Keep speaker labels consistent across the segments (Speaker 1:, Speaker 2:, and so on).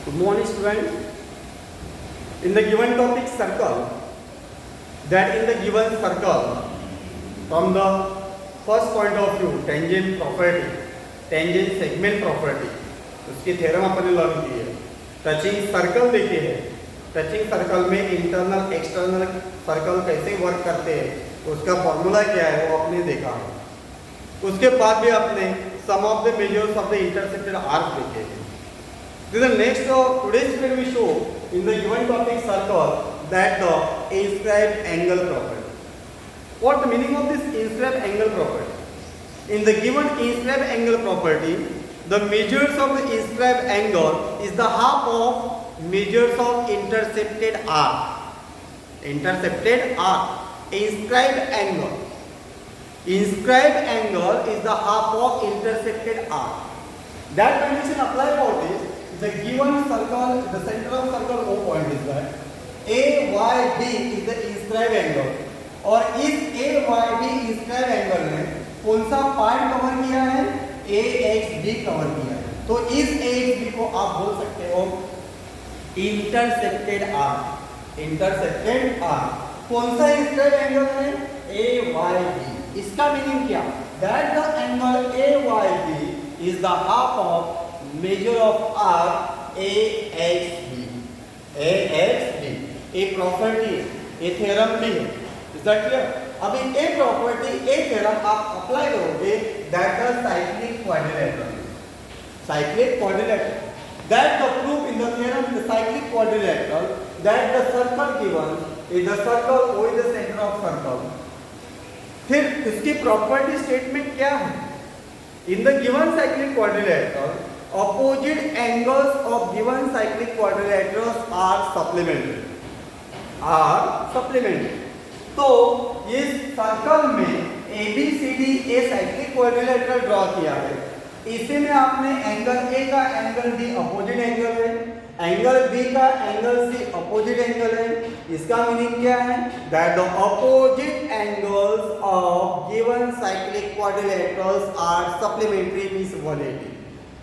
Speaker 1: Good morning, student. In the given topic circle, that in the given circle, from the first point of view, tangent property, tangent segment property, उसकी theorem अपन ने learn की है. Touching circle देखे है. Touching circle में internal external circle कैसे work करते हैं, उसका फॉर्मूला क्या है वो आपने देखा है. उसके बाद भी आपने some of the measures of the intersected arc देखे हैं. The next today's video we show in the given topic circle that the inscribed angle property. What the meaning of this inscribed angle property? In the given inscribed angle property, the measures of the inscribed angle is the half of measures of intercepted arc. Intercepted arc. Inscribed angle. Inscribed angle is the half of intercepted arc. That condition apply for this. The given circle, the center of circle O point is that AYD is the inscribed angle. और इस AYD inscribed angle ने कौन सा part cover किया है? AXB cover किया है. तो इस AXB को आप बोल सकते हो इंटरसेक्टेड आर्क. इंटरसेक्टेड आर्क कौन सा inscribed angle है? AYD. इसका मीनिंग क्या? That the angle AYD is the half of measure of arc AXB. AXB a property, a theorem भी है. Is that clear? अभी a property, a theorem आप apply करोगे that the cyclic quadrilateral. Cyclic quadrilateral. That the proof in the theorem in the cyclic quadrilateral that the circle given is the circle O is the center of circle. फिर इसकी property statement क्या है? In the given cyclic quadrilateral, opposite angles of given cyclic quadrilaterals are supplementary. Are supplementary. तो इस circle में ABCD a cyclic quadrilateral draw किया है. इसी में आपने एंगल A का एंगल B अपोजिट एंगल है, एंगल B का एंगल C अपोजिट एंगल है. इसका मीनिंग क्या है? That the opposite angles of given cyclic quadrilaterals are supplementary means 180.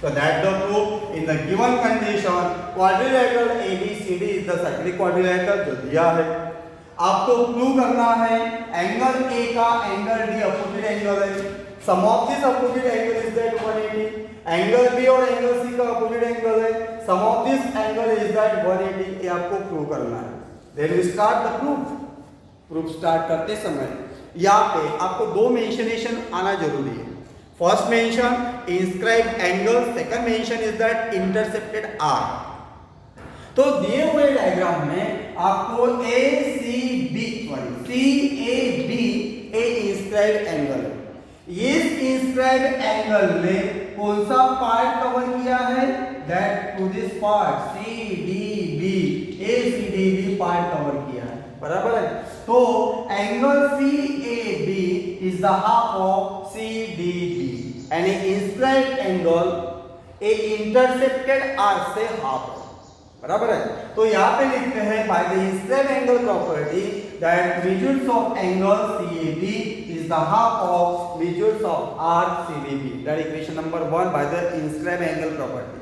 Speaker 1: So that the proof in the given condition quadrilateral ABCD is the cyclic quadrilateral जो दिया है. आपको prove करना है एंगल A का एंगल D अपोजिट एंगल है. Sum of this opposite angle is that 180. Angle B और angle C का अपोजिट एंगल है. Sum of this angle is that 180. ये आपको प्रूव करना है. Then we start the proof. Proof start करते समय यहाँ पे आपको दो मेंशनेशन आना जरूरी है. First mention inscribed angle, second mention is that intercepted arc. तो दिए हुए डायग्राम में आपको ACB CAB ए इंस्क्राइब्ड एंगल है. इस इंस्क्राइब्ड एंगल ने कौन सा पार्ट कवर किया है? That to this part CDB ACDB part cover किया है. बराबर है. तो angle CAB is the half of CDB and an inscribed angle a intercepted arc से हाफ. बराबर है. तो यहाँ पे लिखते हैं by the inscribed angle property that measures of angle CAB is the half of measures of arc CDB. That equation number 1 by the inscribed angle property.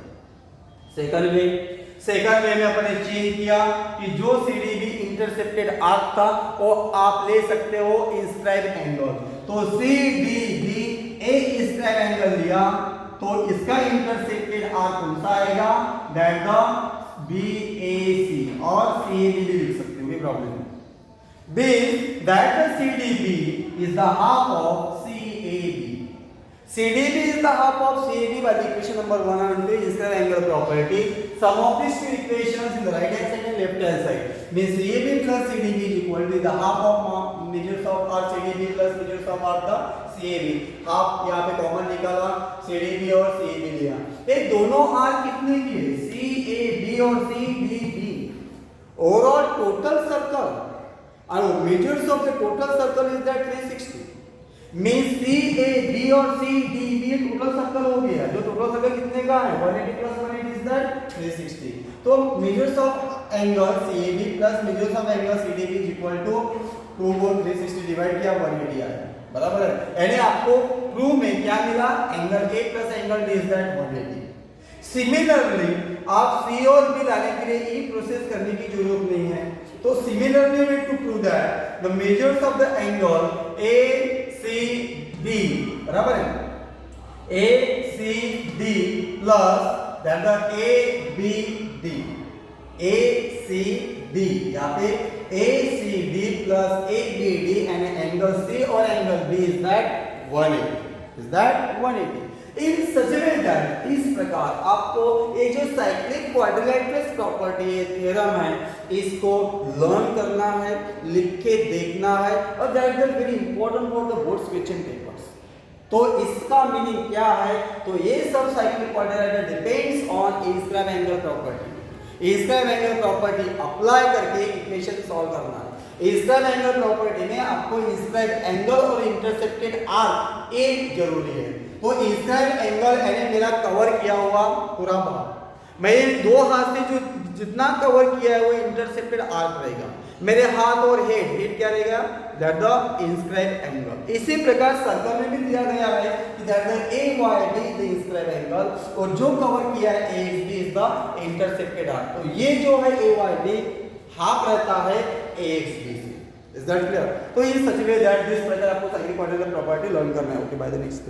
Speaker 1: Second वे में अपने चेंज किया कि जो CDB इंटरसेप्टेड आर्क था वो आप ले सकते हो इंस्क्राइब्ड एंगल. तो CDB ए इंस्क्राइब्ड एंगल लिया तो इसका इंटरसेप्टेड आर्क कौन सा आएगा? दैट द BAC और CAB भी लिख सकते हो, कोई प्रॉब्लम नहीं. This that the CDB is the half of CAB. CDB is the half of CAB by the equation number 1 and 2 inscribed angle property. Sum of these two equations in the right hand side and left hand side means CAB plus CDB is equal to the half of measures of arc CDB plus measures of arc the CAB. Half यहाँ पे common निकाला, CDB और CAB लिया. ये दोनों arc कितने की है? CAB और CDB. Overall total circle and measures of the total circle is that 360. Means CAB और CDB टोटल सर्कल हो गया. जो टोटल सर्कल कितने का है? 180 plus 180 is that 360. तो measures of angle CAB plus measures of angle CDB is equal to 2 को 360 divide किया 180 आया. बराबर है. यानी आपको प्रूफ में क्या मिला? Angle A plus angle D is that 180. Similarly, आप सी और बी लाने के लिए ई प्रोसेस करने की जरूरत नहीं है। तो similarly we to prove that the measures of the angle A C D बराबर है A C D plus that the A B D A C D यहाँ पे A C D plus A B D and angle C और angle B is that 180 in such way that इस प्रकार आपको ये जो साइक्लिक क्वाड्रिलेटरल प्रॉपर्टी है theorem है इसको लर्न करना है, लिख के देखना है और that is very important for the boards question papers. तो इसका मीनिंग क्या है? तो ये सब cyclic quadrilateral depends on A square angle property. A square angle property apply करके इक्वेशन सॉल्व करना है। ए स्क्वायर एंगल प्रॉपर्टी में आपको स्क्वायर एंगल और इंटरसेप्टेड आर्क एक जरूरी है। तो ए स्क्वायर एंगल यानी मेरा कवर किया हुआ पूरा भाग, मैं दो हाथ से जो जितना कवर किया है वो इंटरसेप्टेड आर्क रहेगा। मेरे हाथ और हेड क्या रहेगा? That the inscribe angle. इसी प्रकार सर्कल में भी दिया गया है कि that the A Y D the inscribe angle और जो कवर किया है A X B is the intercepted arc. तो ये जो है ए वाई डी हाफ रहता है ए एक्स बी से। Is that clear? तो इन सच वे दैट दिस प्रकार आपको साइक्लिक क्वाड्रिलेटरल प्रॉपर्टी लर्न करना है। Okay by the next